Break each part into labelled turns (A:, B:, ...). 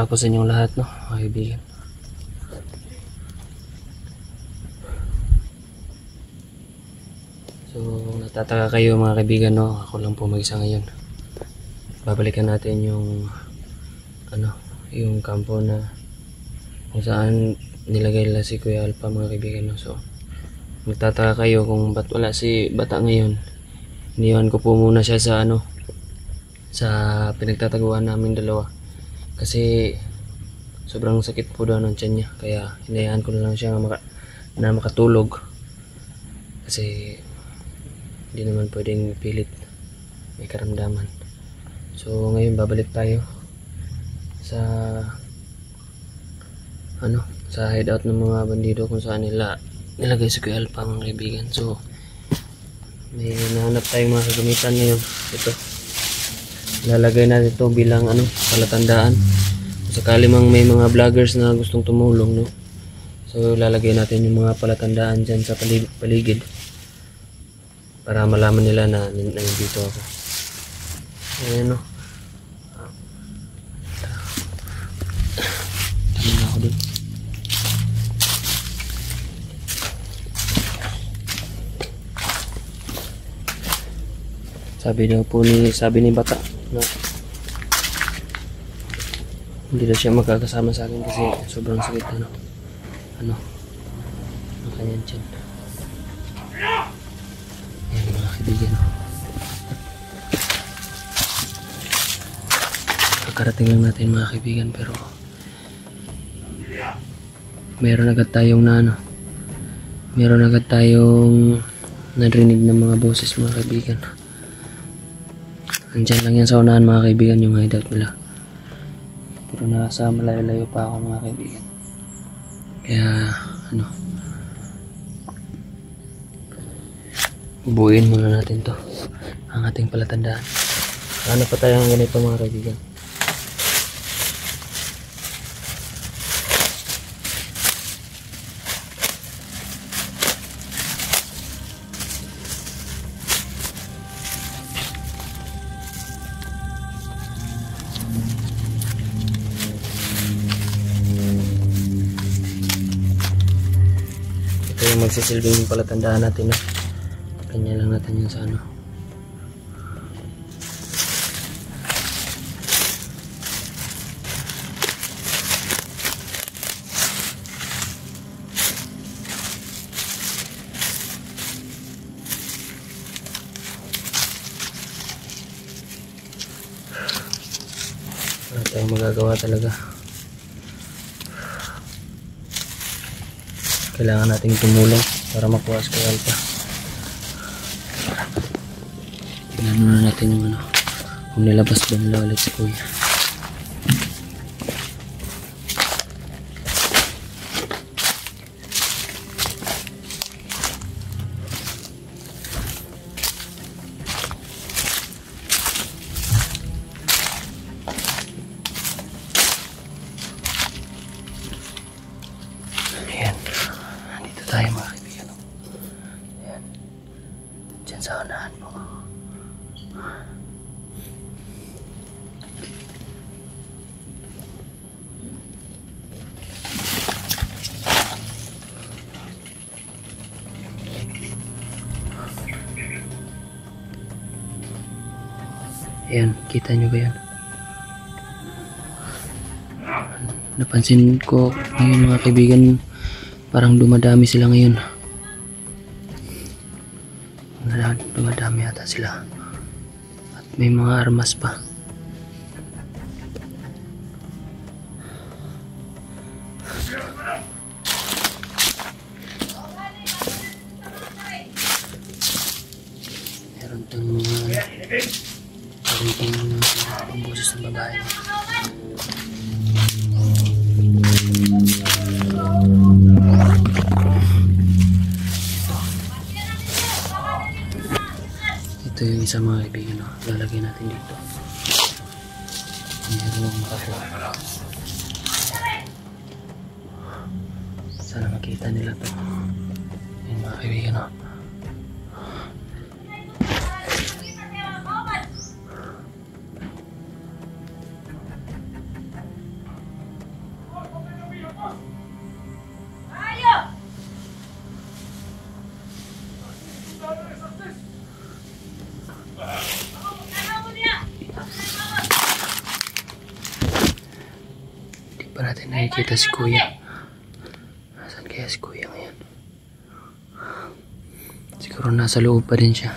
A: araw po sa inyong lahat, no, mga kaibigan. So, natataka kayo mga kaibigan, no, ako lang po mag-isa ngayon. Babalikan natin yung yung kampo na kung saan nilagay nila si Kuya Alpha, mga kaibigan, no. So, magtataka kayo kung ba't wala si Bata ngayon. Iniwan ko po muna siya sa sa pinagtataguan namin dalawa. Kasi sobrang sakit po daw ng tiyan niya, kaya hinayaan ko na lang siya na makatulog. Kasi hindi naman pwedeng pilit, may karamdaman. So ngayon babalik tayo sa sa hideout ng mga bandido kung saan nilagay si Kuya Alpha, mga kaibigan. So may nahanap tayong mga kagamitan ngayon. Ito, lalagay natin ito bilang palatandaan sakali mang may mga vloggers na gustong tumulong, no. So lalagay natin yung mga palatandaan dyan sa paligid para malaman nila na nandito ako. Ayan, no. Tama na ako dun. Sabi ni Bata na hindi na siya magkakasama sa akin kasi sobrang sakit ang kanyang tiyan. Ayan, mga kaibigan, kakarating lang natin, mga kaibigan, pero meron agad tayong narinig ng mga boses, mga kaibigan. Andyan lang yan sa unahan, mga kaibigan, yung hideout nila. Pero nasa malayo-layo pa ako, mga kaibigan. Kaya buuin muna natin to, ang ating palatandaan. Hanap pa tayo ng ganito, mga kaibigan. Ito yung magsisilbing palatandaan natin, no? Kanya lang natin yung sa wala tayong magagawa talaga. Kailangan nating tumulong para makuha si Kuya Alpha. Tingnan muna natin yung kung nilabas ba nila ulit si Kuya. Ayan, dito tayo, mga kaibigan. Ayan, dyan sa unahan po. Ayan, kita nyo ba yan? Napansin ko ngayon, mga kaibigan, parang dumadami sila ngayon. Dumadami yata sila. At may mga armas pa. Meron tong boses ng babae. Ito yung isa, mga kaibigan, no? Lalagay natin dito. Meron makakuha. Sana makita nila to. Yan, mga kaibigan, no? pa natin nakikita si Kuya. Nasaan kaya si Kuya ngayon? Siguro nasa loob pa rin siya.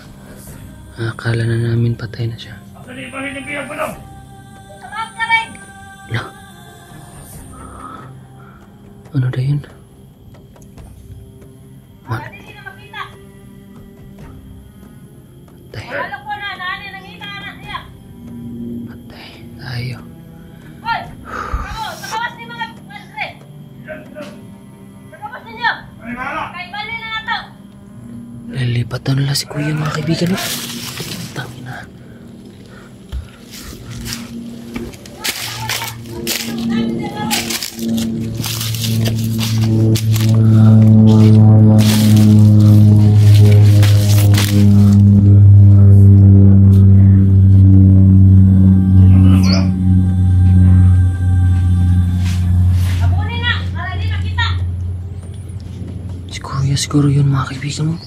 A: Akala na namin patay na siya. Ala. Ano na yun? Patay. Patay tayo. Lilipat daw nila si Kuya, mga kaibigan. Tangin na. Si Kuya siguro yun, mga kaibigan mo.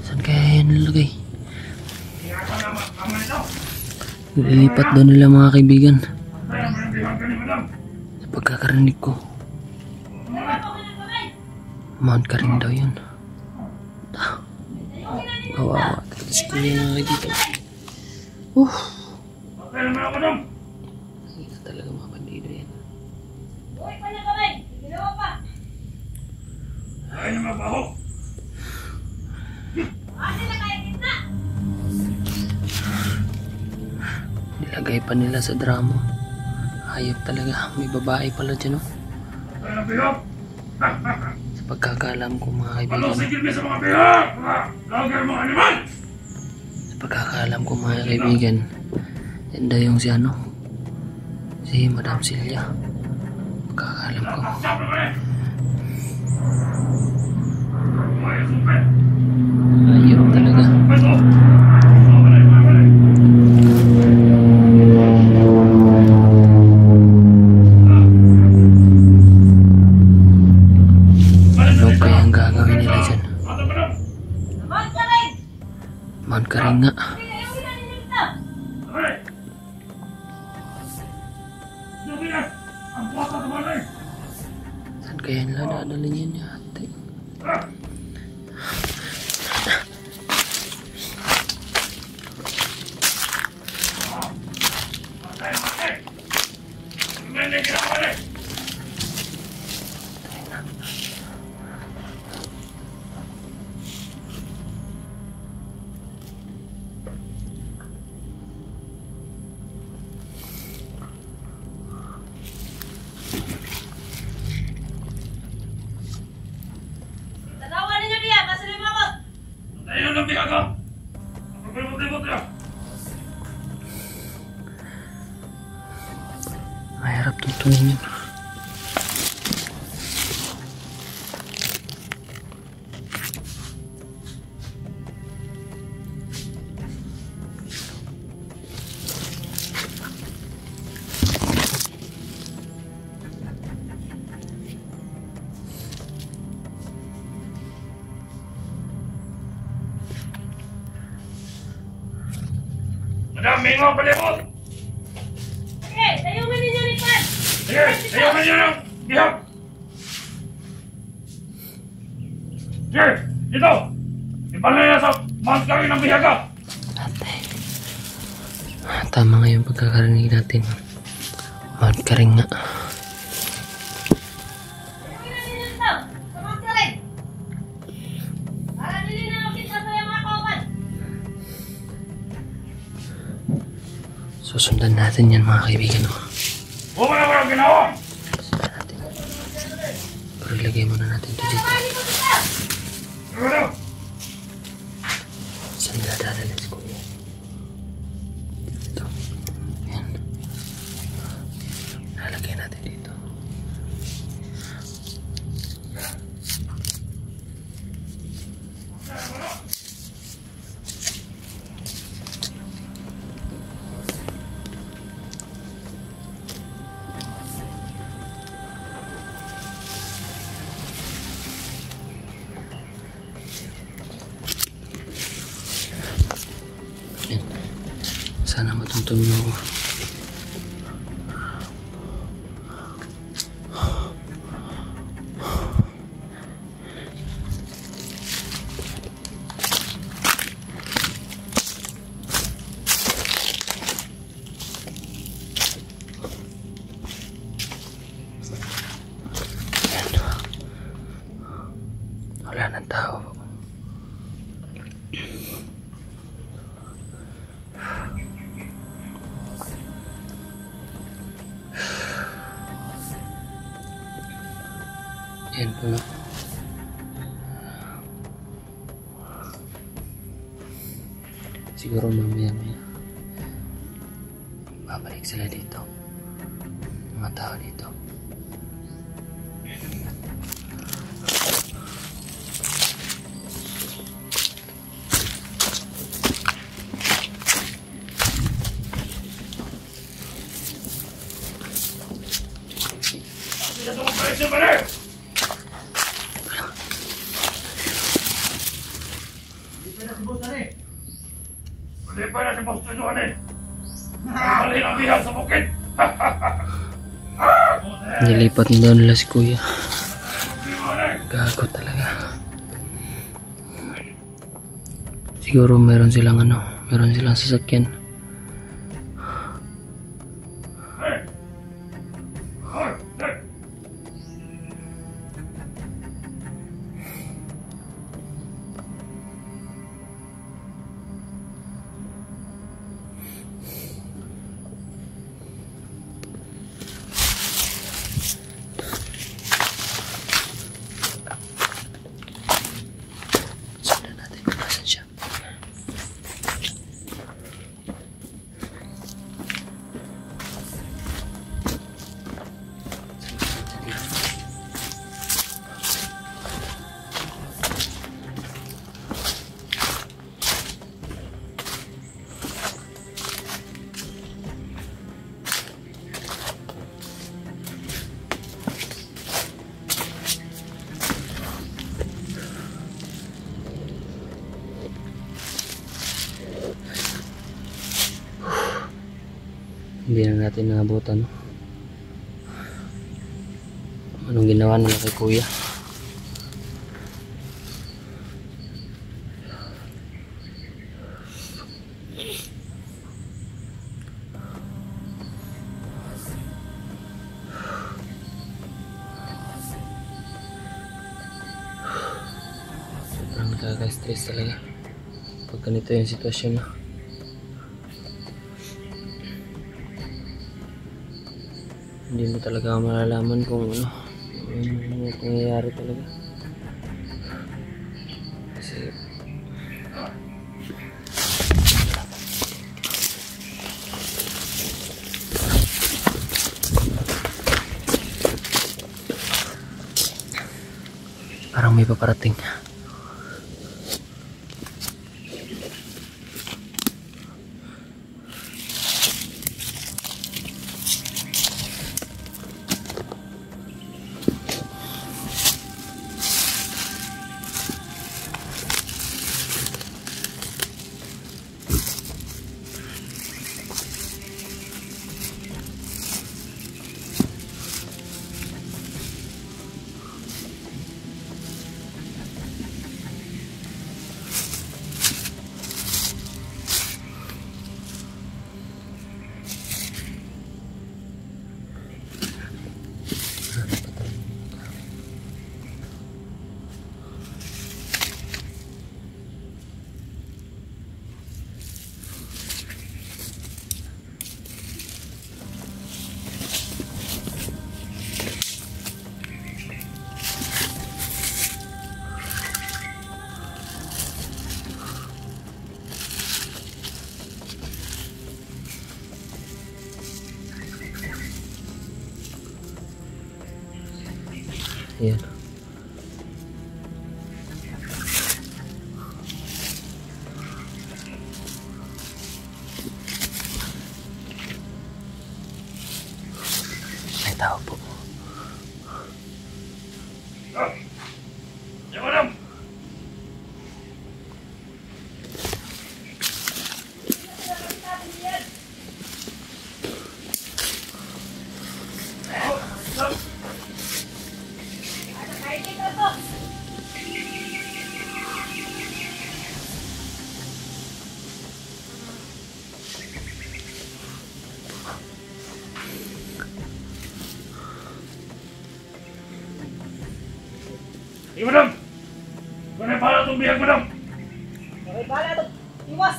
A: Saan kaya yan nilagay? Lilipat daw nila, mga kaibigan. Sa pagkakarinig ko, Mount Karing daw yun. Kawawa talaga si Kuya, mga kaibigan. Nakita talaga mga bandido yan. Nilagay pa nila sa drama. Hayop talaga. May babae pala dyan, oh. Sa pagkakaalam ko, mga kaibigan. Sa pagkakaalam ko, mga kaibigan, yan daw yung si ano, si Madam Celia. Pagkakaalam ko. Hayop talaga. Ano kaya ang gagawin nila dyan? Mount Karing nga. Saan kaya nila dadalhin yan niya? Mahirap tuntunin yun.
B: Madam, mingo, palibot!
C: Sige, tayungan ninyo ni Pan!
B: Sige, tayungan ninyo ng bihag! Sige, dito! Ibalay na sa Mount Karing ng bihaga!
A: Ate. Tama nga yung pagkakarinig natin. Mount Karing nga.
C: Tayungan ninyo dito! Sa Mount Karing! Para nili na nakit sa mga kauban!
A: Susundan natin yan, mga kaibigan.
B: Huwag mo na walang ginawa!
A: Susundan natin. Pero ilagay muna natin ito dito.
B: Sige daw!
A: Saan nila dadalhin si Kuya? Dito. Yan. Lalagay natin dito. Sana matuntun mo ako. Yan po no. Siguro mamaya babalik sila dito. Mga tao dito.
B: Hindi na tumabalik siya pala! Hindi pa na si Boss Tujuan eh! Nakabali ng bihag sa bukid!
A: Nilipat na daw nila si Kuya. Gago talaga. Siguro meron silang sasakyan. Sundan natin kung nasan siya. Hindi na natin naabutan. Anong ginawa nila kay Kuya? Sobrang nakaka-stress talaga pag ganito yung sitwasyon na. Hindi mo talaga malalaman kung ano yung nangyayari talaga. Kasi parang may paparating. Ayan. May tao po.
B: Ya, madam! Sige, madam! Kung na pala itong bihag, madam!
C: Okay, bahala ito. Iwas!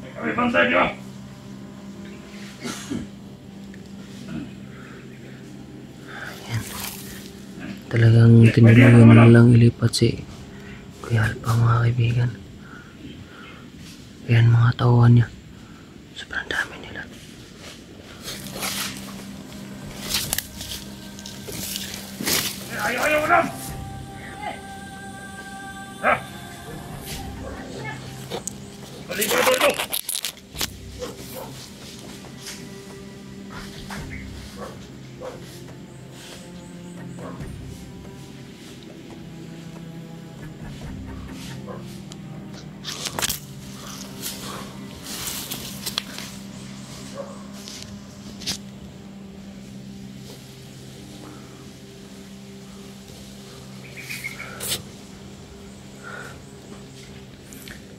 B: May kami bantay, di ba?
A: Talagang tinuluyan na lang ilipat si Kuya Alpa mga kaibigan. Ayan mga tauhan niya. Sobrang dami nila.
B: Ayaw mo lang! Ha? Balik ko ito!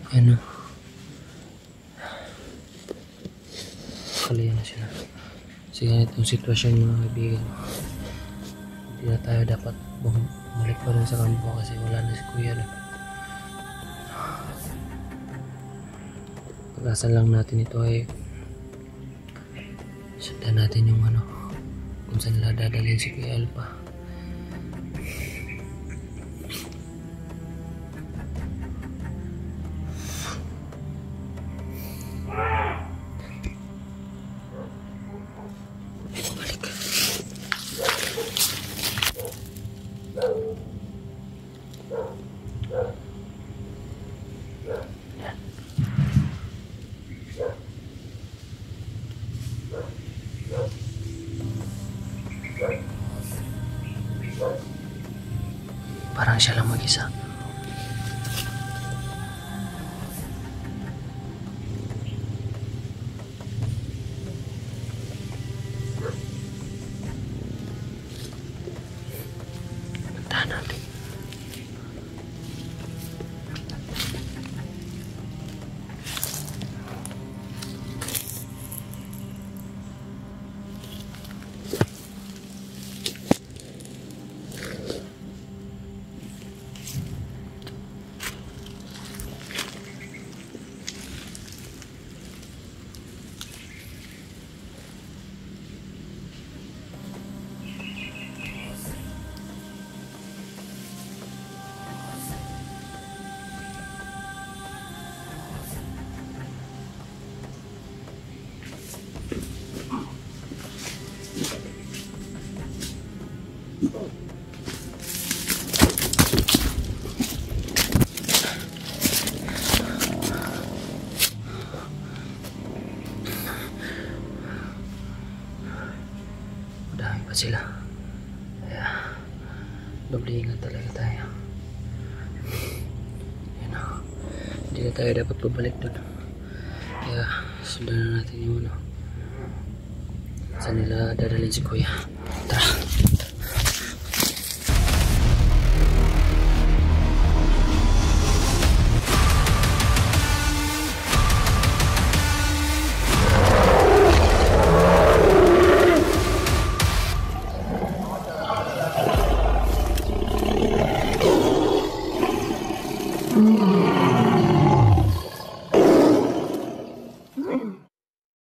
A: Ano? Kaliyan na sila. Kasi ganitong sitwasyon mga kaibigan. Hindi na tayo dapat bumalik pa rin sa kampo kasi wala na si Kuya na. Pag-asa lang natin ito ay sundan natin yung ano kung saan nila dadalhin si Kuya Alpa. Parang siya lang mag-isa. Puntahan natin. Dami pa sila. Kaya doble ingat talaga tayo. Yan o. Hindi na tayo dapat pabalik doon. Kaya sundan na natin yung ano. Saan nila dadalhin si Kuya. Tara.
D: Mm-hmm.